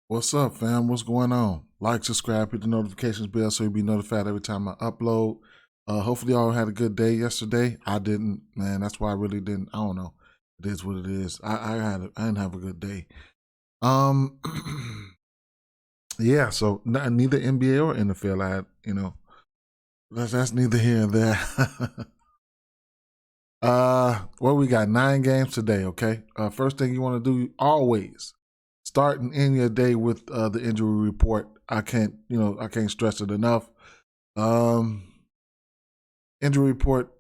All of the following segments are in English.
What's up, fam? What's going on? Like, subscribe, hit the notifications bell so you'll be notified every time I upload. Hopefully y'all had a good day yesterday. I didn't, man. That's why I really didn't. I don't know. It is what it is. I didn't have a good day. Yeah. So neither NBA or NFL. That's neither here nor there. Well, we got 9 games today. Okay. First thing you want to do always. Start and end your day with the injury report. I can't stress it enough. Injury report.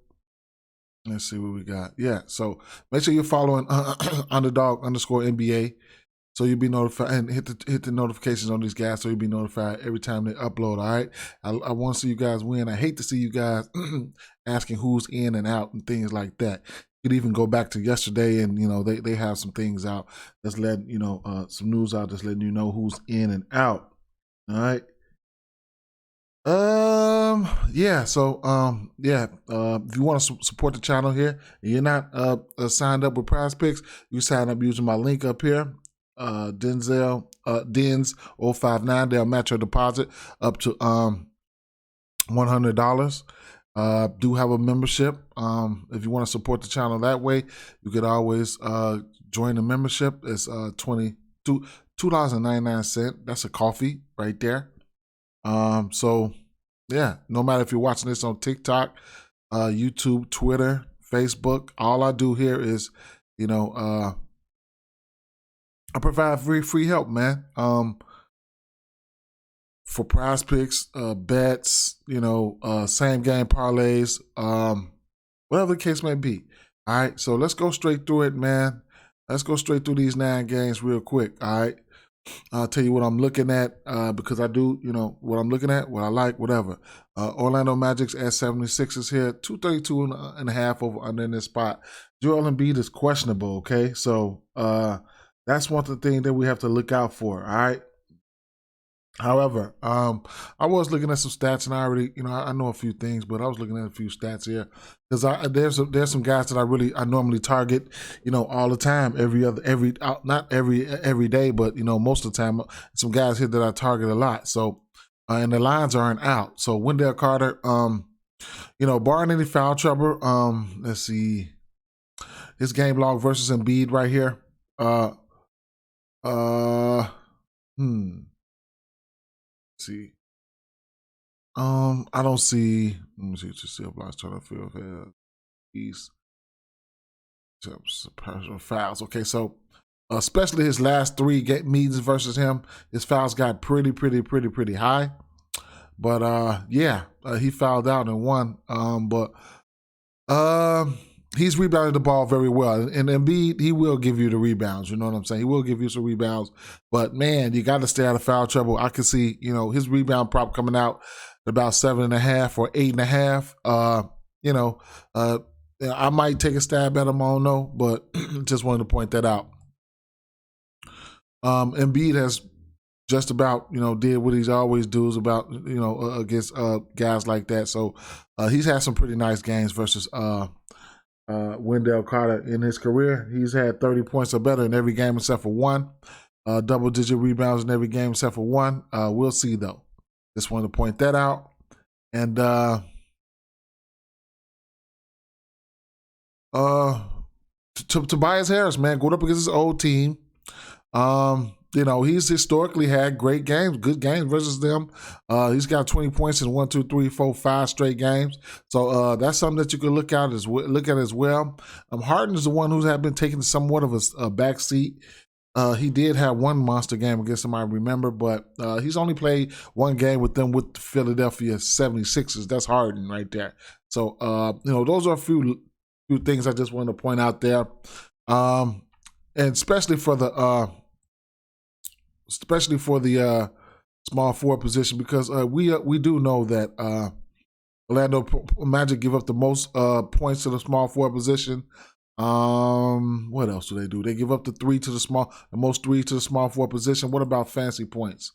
Let's see what we got. Yeah, so make sure you're following underdog_NBA, so you'll be notified, and hit the notifications on these guys so you'll be notified every time they upload. All right. I want to see you guys win. I hate to see you guys asking who's in and out and things like that. You could even go back to yesterday and they have some things out that's letting some news out that's letting you know who's in and out. All right. Yeah. So if you want to support the channel here and you're not signed up with PrizePicks, you sign up using my link up here. Dens 059. They'll match your deposit up to $100. Do have a membership. If you want to support the channel that way, you could always join the membership. It's $2.99. That's a coffee right there. So yeah, no matter if you're watching this on TikTok, YouTube, Twitter, Facebook, all I do here is, I provide free help, man. For PrizePicks, bets, same game parlays, whatever the case may be. All right, so let's go straight through it, man. Let's go straight through these 9 games real quick. All right. I'll tell you what I'm looking at because I do, what I'm looking at, what I like, whatever. Orlando Magic's at 76 here, 232 and a half over under in this spot. Joel Embiid is questionable, okay? So that's one of the things that we have to look out for, all right? However, I was looking at some stats, and I already, I know a few things, but I was looking at a few stats here because there's some guys that I normally target, all the time, not every day, but most of the time, some guys here that I target a lot. So, and the lines aren't out. So Wendell Carter, barring any foul trouble, let's see, his game log versus Embiid right here, see. I don't see. Let me see what you see. Blocks, turn field, East. Personal fouls. Okay, so especially his last 3 meetings versus him, his fouls got pretty high. But he fouled out in one. He's rebounded the ball very well. And Embiid, he will give you the rebounds. You know what I'm saying? He will give you some rebounds. But, man, you got to stay out of foul trouble. I can see, his rebound prop coming out at about 7.5 or 8.5. I might take a stab at him. I don't know. But just wanted to point that out. Embiid has just about, did what he's always does about, against guys like that. So he's had some pretty nice games versus Wendell Carter in his career. He's had 30 points or better in every game except for one. Double-digit rebounds in every game except for one. We'll see, though. Just wanted to point that out. And Tobias Harris, man, going up against his old team. He's historically had great games, good games versus them. He's got 20 points in 1, 2, 3, 4, 5 straight games. So that's something that you can look at as well. Harden is the one who's been taking somewhat of a back seat. He did have one monster game against him, I remember, but he's only played one game with them with the Philadelphia 76ers. That's Harden right there. So those are a few things I just wanted to point out there, and especially for the small forward position, because we do know that Orlando Magic give up the most points to the small forward position. What else do? They give up the most 3 to the small forward position. What about fantasy points?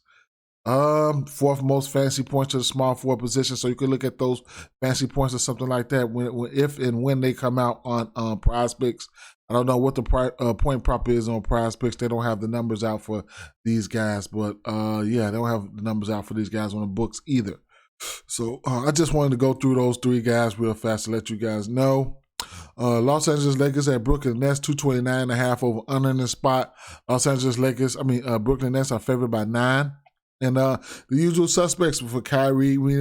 Fourth most fantasy points to the small forward position. So you could look at those fantasy points or something like that if and when they come out on PrizePicks. I don't know what the point prop is on PrizePicks. They don't have the numbers out for these guys, but yeah, they don't have the numbers out for these guys on the books either. So I just wanted to go through those three guys real fast to let you guys know. Los Angeles Lakers at Brooklyn Nets, 229.5 over under in the spot. Brooklyn Nets are favored by 9. And the usual suspects for Kyrie, we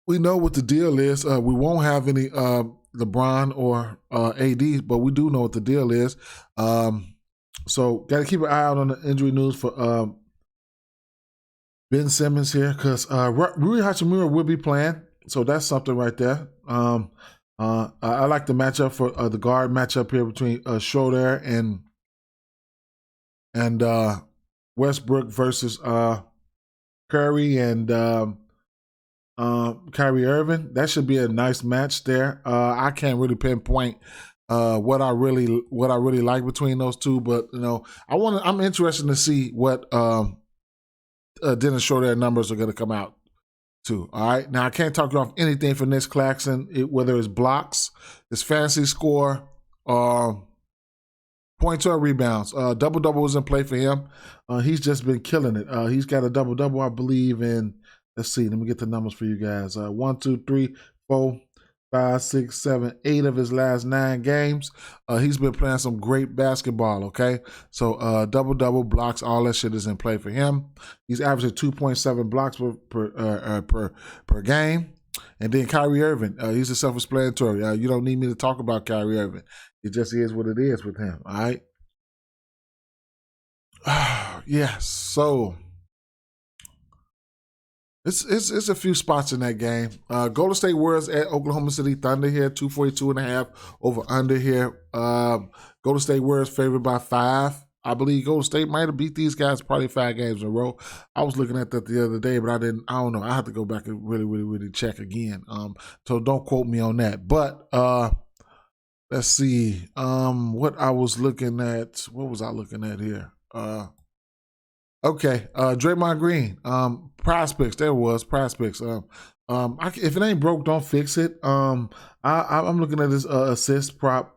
know what the deal is. We won't have any LeBron or AD, but we do know what the deal is. So got to keep an eye out on the injury news for Ben Simmons here, because Rui Hachimura will be playing. So that's something right there. I like the matchup for the guard matchup here between Schroeder and Westbrook versus Curry and Kyrie Irving. That should be a nice match there. I can't really pinpoint what I really like between those two, but you know, I'm interested to see what Dennis Schroeder numbers are going to come out to. All right, now I can't talk off anything for Nick Claxton, whether it's blocks, his fantasy score, points or rebounds. Double-double was in play for him. He's just been killing it. He's got a double-double, I believe, in, let's see, let me get the numbers for you guys. 1, 2, 3, 4, 5, 6, 7, 8 of his last 9 games. He's been playing some great basketball, okay? So double-double, blocks, all that shit is in play for him. He's averaging 2.7 blocks per game. And then Kyrie Irving, he's a self-explanatory. You don't need me to talk about Kyrie Irving. It just is what it is with him, all right? Yeah, so it's a few spots in that game. Golden State Warriors at Oklahoma City Thunder here, 242.5 over under here. Golden State Warriors favored by 5. I believe Golden State might have beat these guys probably 5 games in a row. I was looking at that the other day, but I don't know. I have to go back and really check again. So don't quote me on that. But let's see. What I was looking at. What was I looking at here? Okay. Draymond Green. PrizePicks. There it was. PrizePicks. If it ain't broke, don't fix it. I'm looking at this assist prop.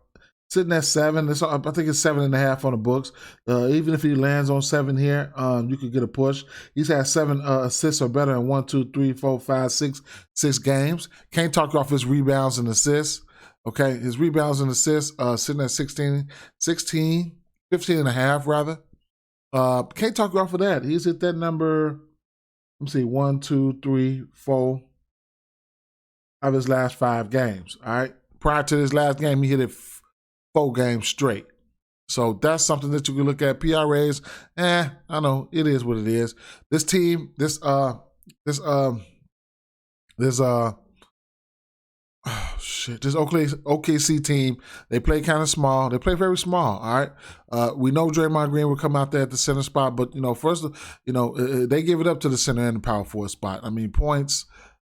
Sitting at 7. I think it's 7.5 on the books. Even if he lands on 7 here, you could get a push. He's had 7 assists or better in 1, 2, 3, 4, 5, 6 games. Can't talk off his rebounds and assists. Okay, his rebounds and assists sitting at 15.5 rather. Can't talk off of that. He's hit that number. Let me see, 1, 2, 3, 4 of his last 5 games. All right. Prior to this last game, he hit it 4 games straight. So that's something that you can look at. PRAs, I know it is what it is. This team, this OKC team, they play kind of small. They play very small, all right? We know Draymond Green will come out there at the center spot, but, first, they give it up to the center and the power forward spot. I mean, points,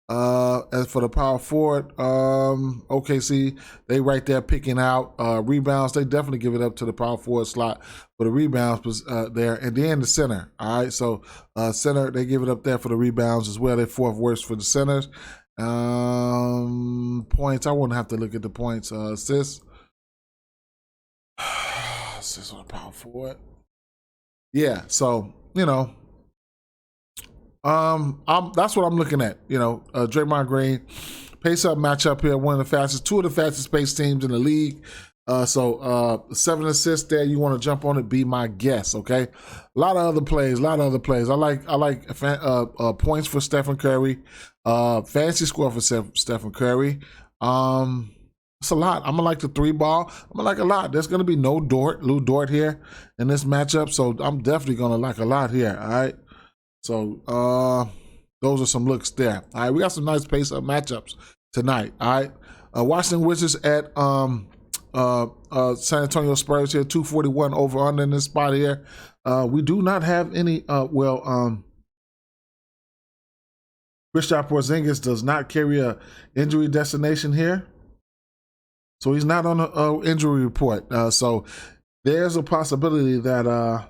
as for the power forward, OKC, they right there picking out. Rebounds, they definitely give it up to the power forward slot for the rebounds there. And then the center, all right? So center, they give it up there for the rebounds as well. They're 4th worst for the centers. Points, I wouldn't have to look at the points. Assists on the power forward. Yeah, so, that's what I'm looking at. Draymond Green, pace-up matchup here, two of the fastest paced teams in the league. So 7 assists there. You want to jump on it? Be my guest. Okay. A lot of other plays. I like points for Stephen Curry. Fantasy score for Stephen Curry. It's a lot. I'm gonna like the 3 ball. I'm gonna like a lot. There's gonna be no Lou Dort here in this matchup, so I'm definitely gonna like a lot here. All right. So those are some looks there. All right, we got some nice pace-up matchups tonight. All right, Washington Wizards at San Antonio Spurs here, 241 over under in this spot here. We do not have any. Kristaps Porzingis does not carry a injury destination here, so he's not on the injury report. So there's a possibility that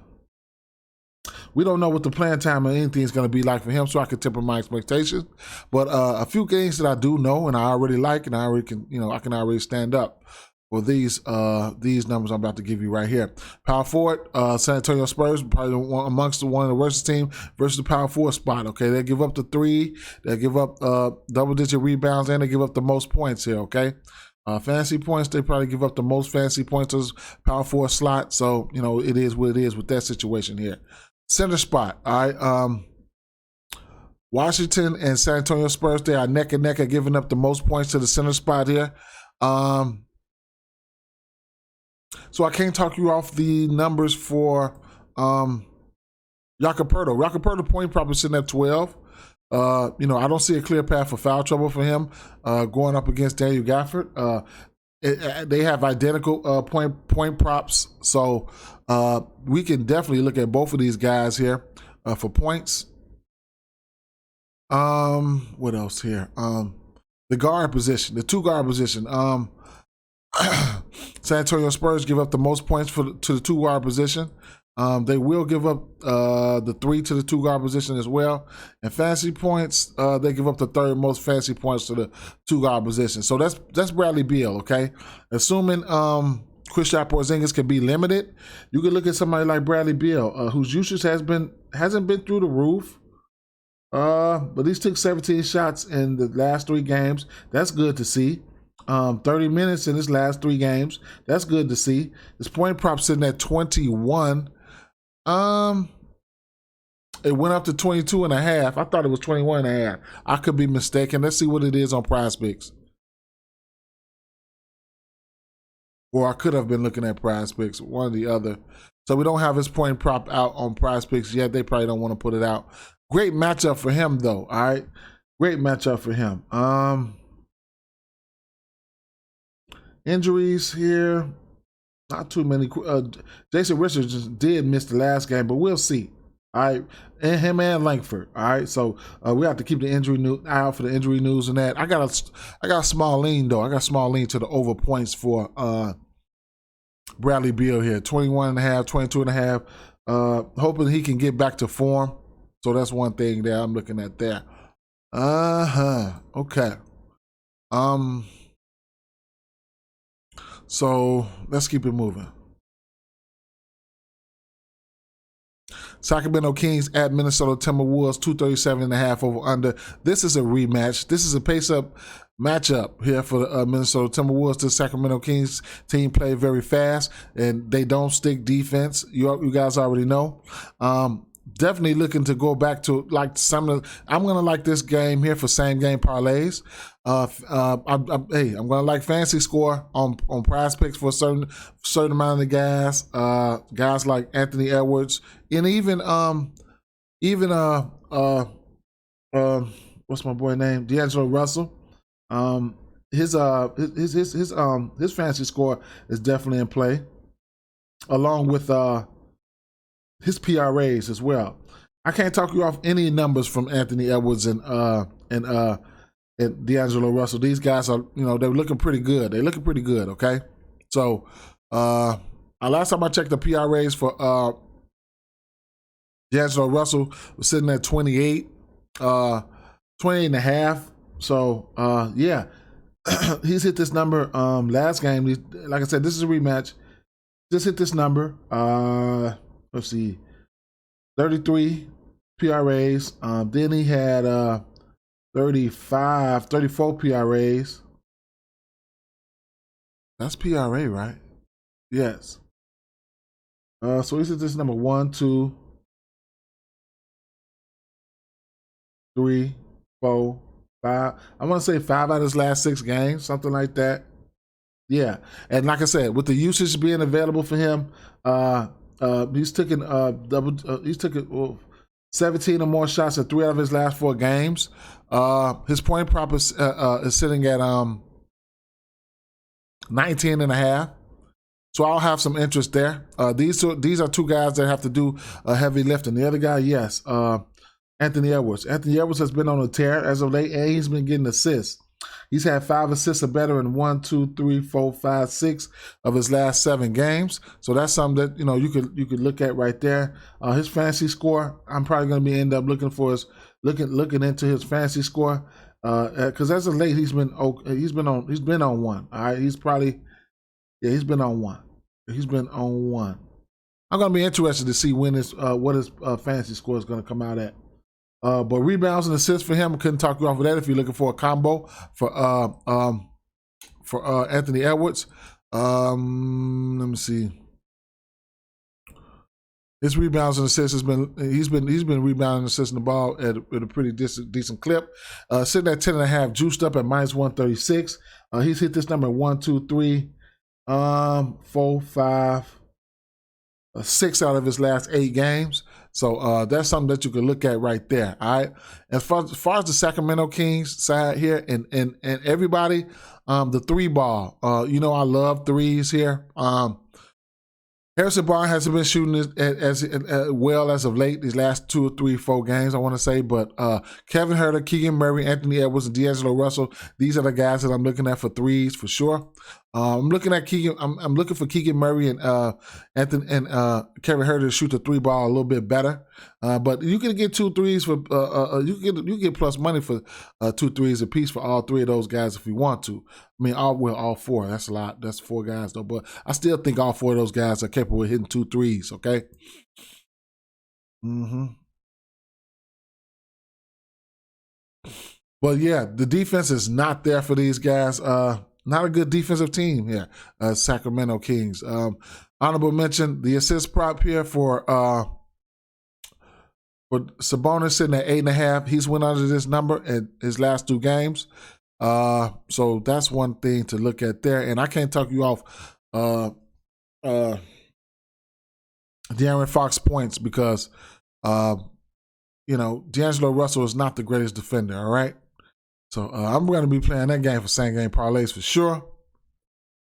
we don't know what the playing time or anything is going to be like for him, so I can temper my expectations. But a few games that I do know and I already like, and I already can, I can already stand up for these numbers I'm about to give you right here. Power forward, San Antonio Spurs, probably amongst one of the worst teams versus the power forward spot. Okay, they give up the 3, they give up double-digit rebounds, and they give up the most points here. Okay. Fantasy points, they probably give up the most fantasy points to power forward slot. So, it is what it is with that situation here. Center spot, all right. Washington and San Antonio Spurs, they are neck and neck at giving up the most points to the center spot here. So I can't talk you off the numbers for Jakob Poeltl. Jakob Poeltl point probably sitting at 12. I don't see a clear path for foul trouble for him going up against Daniel Gafford. They have identical point props, so we can definitely look at both of these guys here for points. What else here? The guard position, the 2 guard position. San Antonio Spurs give up the most points to the 2 guard position. They will give up the 3 to the 2 guard position as well. And fantasy points, they give up the 3rd most fantasy points to the 2 guard position. So that's Bradley Beal, okay? Assuming Kristaps Porzingis can be limited, you can look at somebody like Bradley Beal, whose usage hasn't been through the roof. But he's took 17 shots in the last 3 games. That's good to see. 30 minutes in his last 3 games. That's good to see. His point prop sitting at 21. It went up to 22.5. I thought it was 21.5. I could be mistaken. Let's see what it is on PrizePicks. Or I could have been looking at PrizePicks, one or the other. So we don't have his point prop out on PrizePicks yet. They probably don't want to put it out. Great matchup for him, though. All right, great matchup for him. Injuries here, not too many. Jason Richards did miss the last game, but we'll see. All right, and him and Langford. All right, so we have to keep the injury eye out for the injury news and that. I got a small lean though. I got a small lean to the over points for Bradley Beal here, 21.5, 22.5. Hoping he can get back to form. So that's one thing that I'm looking at there. Okay. So let's keep it moving. Sacramento Kings at Minnesota Timberwolves, 237.5 over under. This is a rematch. This is a pace-up matchup here for the Minnesota Timberwolves. The Sacramento Kings team play very fast, and they don't stick defense. You guys already know. Definitely looking to go back to like some of the, I'm going to like this game here for same game parlays. I'm going to like fantasy score on PrizePicks for a certain amount of guys. Guys like Anthony Edwards and even what's my boy name? D'Angelo Russell. His fantasy score is definitely in play, along with his PRAs as well. I can't talk you off any numbers from Anthony Edwards and D'Angelo Russell. These guys are, they're looking pretty good. They're looking pretty good, okay? So, last time I checked the PRAs for D'Angelo Russell was sitting at 28, 28.5. So, yeah, he's hit this number last game. Like I said, this is a rematch. Just hit this number. Let's see, 33 PRAs. Then he had 34 PRAs. That's PRA, right? Yes. So he's at this number 1, 2, 3, 4, 5. I want to say 5 out of his last 6 games, something like that. Yeah, and like I said, with the usage being available for him, he's taken 17 or more shots in 3 out of his last 4 games. His point prop is sitting at 19.5. So I'll have some interest there. These are 2 guys that have to do heavy lifting. The other guy, yes, Anthony Edwards. Anthony Edwards has been on a tear as of late, and he's been getting assists. He's had 5 assists or better in 1, 2, 3, 4, 5, 6 of his last 7 games. So that's something that you could look at right there. His fantasy score, I'm probably going to be end up looking for his looking into his fantasy score because as of late he's been on one. All right, he's been on one. He's been on one. I'm going to be interested to see when what his fantasy score is going to come out at. But rebounds and assists for him, I couldn't talk you off of that if you're looking for a combo for Anthony Edwards. Let me see. His rebounds and assists he's been rebounding and assisting the ball at a pretty decent clip. Sitting at 10.5, juiced up at -136. He's hit this number 1, 2, 3, 4, 5, 6 out of his last 8 games. So that's something that you can look at right there. All right. As far as the Sacramento Kings side here and everybody, the 3 ball. I love threes here. Harrison Barnes hasn't been shooting as well as of late, these last 2 or 3, 4 games, I want to say. But Kevin Huerter, Keegan Murray, Anthony Edwards, and D'Angelo Russell, these are the guys that I'm looking at for threes for sure. I'm looking at Keegan. I'm looking for Keegan Murray and Anthony and Kevin Huerter to shoot the 3 ball a little bit better. But you can get 2 threes for you can get plus money for 2 threes apiece for all 3 of those guys if you want to. I mean, all 4. That's a lot. That's 4 guys though. But I still think all 4 of those guys are capable of hitting 2 threes. Okay. But yeah, the defense is not there for these guys. Not a good defensive team here, Sacramento Kings. Honorable mention, the assist prop here for Sabonis sitting at 8.5. He's went under this number in his last 2 games. So that's one thing to look at there. And I can't talk you off De'Aaron Fox points because D'Angelo Russell is not the greatest defender, all right? So I'm going to be playing that game for same game parlays for sure.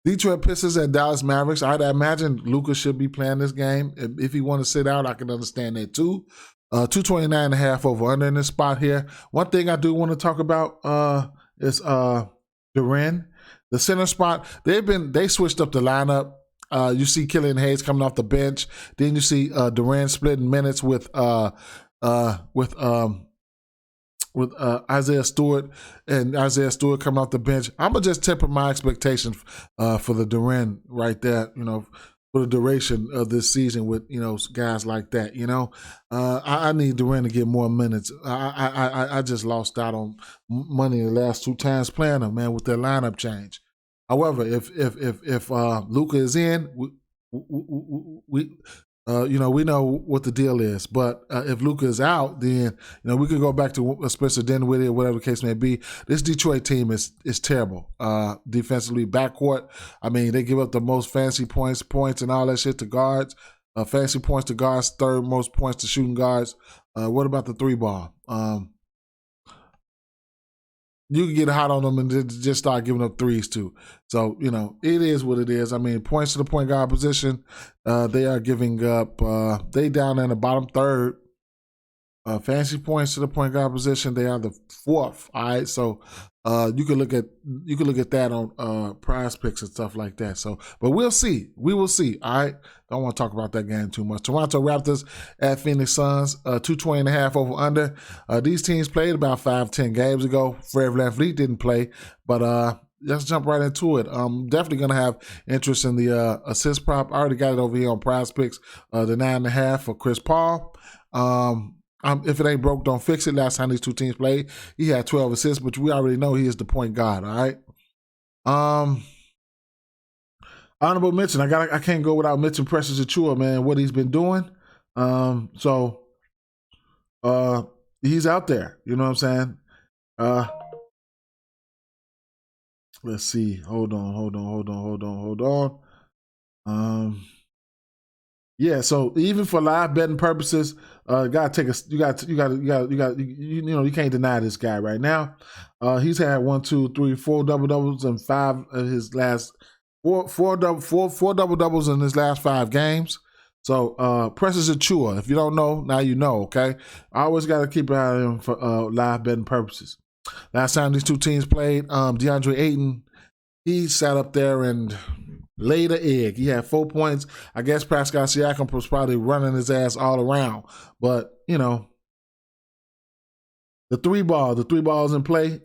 Detroit Pistons at Dallas Mavericks. I'd imagine Luka should be playing this game. If he want to sit out, I can understand that too. 229.5 over under in this spot here. One thing I do want to talk about is Duren. The center spot, they switched up the lineup. You see Killian Hayes coming off the bench. Then you see Duren splitting minutes with Isaiah Stewart, and Isaiah Stewart coming off the bench. I'm going to just temper my expectations for the Duren right there, for the duration of this season with, guys like that, I need Duren to get more minutes. I just lost out on money the last 2 times playing him, man, with their lineup change. However, if Luka is in, we know what the deal is. But if Luka is out, then we could go back to Spencer Dinwiddie or whatever the case may be. This Detroit team is terrible defensively. Backcourt, I mean, they give up the most fancy points and all that shit to guards. Fancy points to guards, 3rd most points to shooting guards. What about the 3 ball? You can get hot on them and just start giving up threes too. So, it is what it is. I mean, points to the point guard position, they are giving up, they down there in the bottom 3rd. Fantasy points to the point guard position, they are the 4th. All right, so you can look at that on PrizePicks and stuff like that. So, but we'll see. We will see. All right, don't want to talk about that game too much. Toronto Raptors at Phoenix Suns, 220.5 over under. These teams played about 5-10 games ago. Fred VanVleet didn't play, but let's jump right into it. I'm definitely going to have interest in the assist prop. I already got it over here on PrizePicks, the 9.5 for Chris Paul. If it ain't broke, don't fix it. Last time these 2 teams played, he had 12 assists, but we already know he is the point guard, all right? Honorable mention, I can't go without mentioning Precious Achiuwa, man, what he's been doing. So he's out there, you know what I'm saying? Let's see. Hold on. Yeah, so even for live betting purposes, you can't deny this guy right now. He's had 4 double-doubles and 5 of his last four double-doubles in his last 5 games. So Precious Achiuwa, if you don't know, now you know, okay? I always got to keep an eye on him for live betting purposes. Last time these two teams played, DeAndre Ayton, he sat up there and laid an egg. He had 4 points. I guess Pascal Siakam was probably running his ass all around. But, you know, the three balls in play.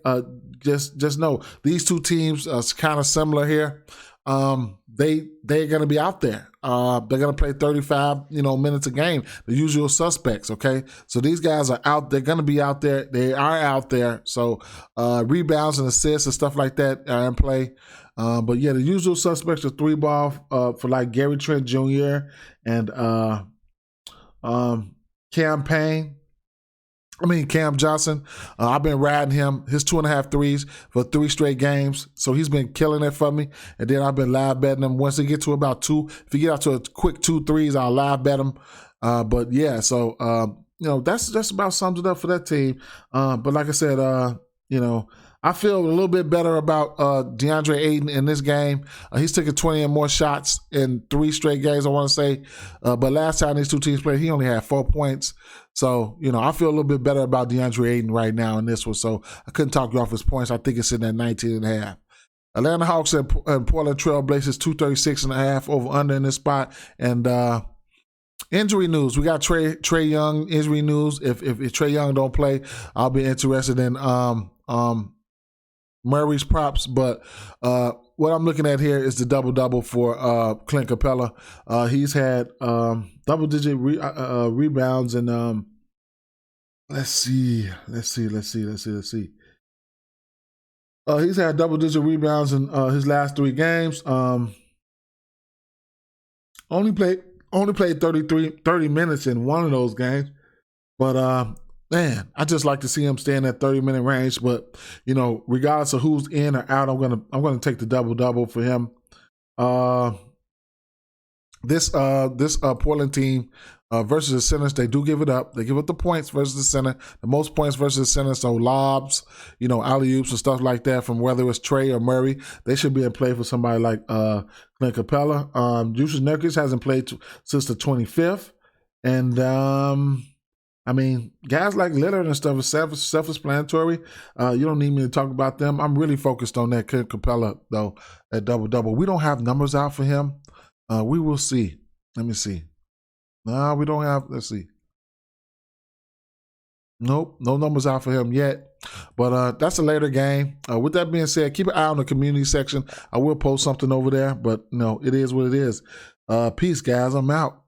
Just know these two teams are kind of similar here. They're gonna be out there. They're gonna play 35, minutes a game. The usual suspects. Okay, so these guys are out. They're gonna be out there. They are out there. So rebounds and assists and stuff like that are in play. But yeah, the usual suspects are three ball for like Gary Trent Jr. and Cam Johnson. I've been riding him, his 2.5 threes for 3 straight games. So he's been killing it for me. And then I've been live betting him. Once they get to about 2, if you get out to a quick 2 threes, I'll live bet him. But yeah, so, that's just about sums it up for that team. But like I said, I feel a little bit better about DeAndre Ayton in this game. He's taken 20 and more shots in 3 straight games, I want to say. But last time these two teams played, he only had 4 points. So, I feel a little bit better about DeAndre Ayton right now in this one. So I couldn't talk you off his points. I think it's sitting at 19.5. Atlanta Hawks and Portland Trail Blazers, 236.5 over under in this spot. And injury news. We got Trae Young injury news. If Trae Young don't play, I'll be interested in Murray's props, but what I'm looking at here is the double-double for Clint Capella. He's had double-digit rebounds and let's see. He's had double-digit rebounds in his last 3 games. Only played 30 minutes in one of those games, but man, I just like to see him stay in that 30-minute range. But regardless of who's in or out, I'm gonna take the double-double for him. This Portland team versus the centers, they do give it up. They give up the points versus the center, the most points versus the center. So lobs, alley-oops and stuff like that from whether it's Trae or Murray, they should be in play for somebody like Clint Capella. Jusuf Nurkic hasn't played since the 25th, and guys like Lillard and stuff is self-explanatory. You don't need me to talk about them. I'm really focused on that Clint Capella, though, at double-double. We don't have numbers out for him. We will see. Let me see. No, we don't have, let's see. Nope, no numbers out for him yet. But that's a later game. With that being said, keep an eye on the community section. I will post something over there, but it is what it is. Peace, guys. I'm out.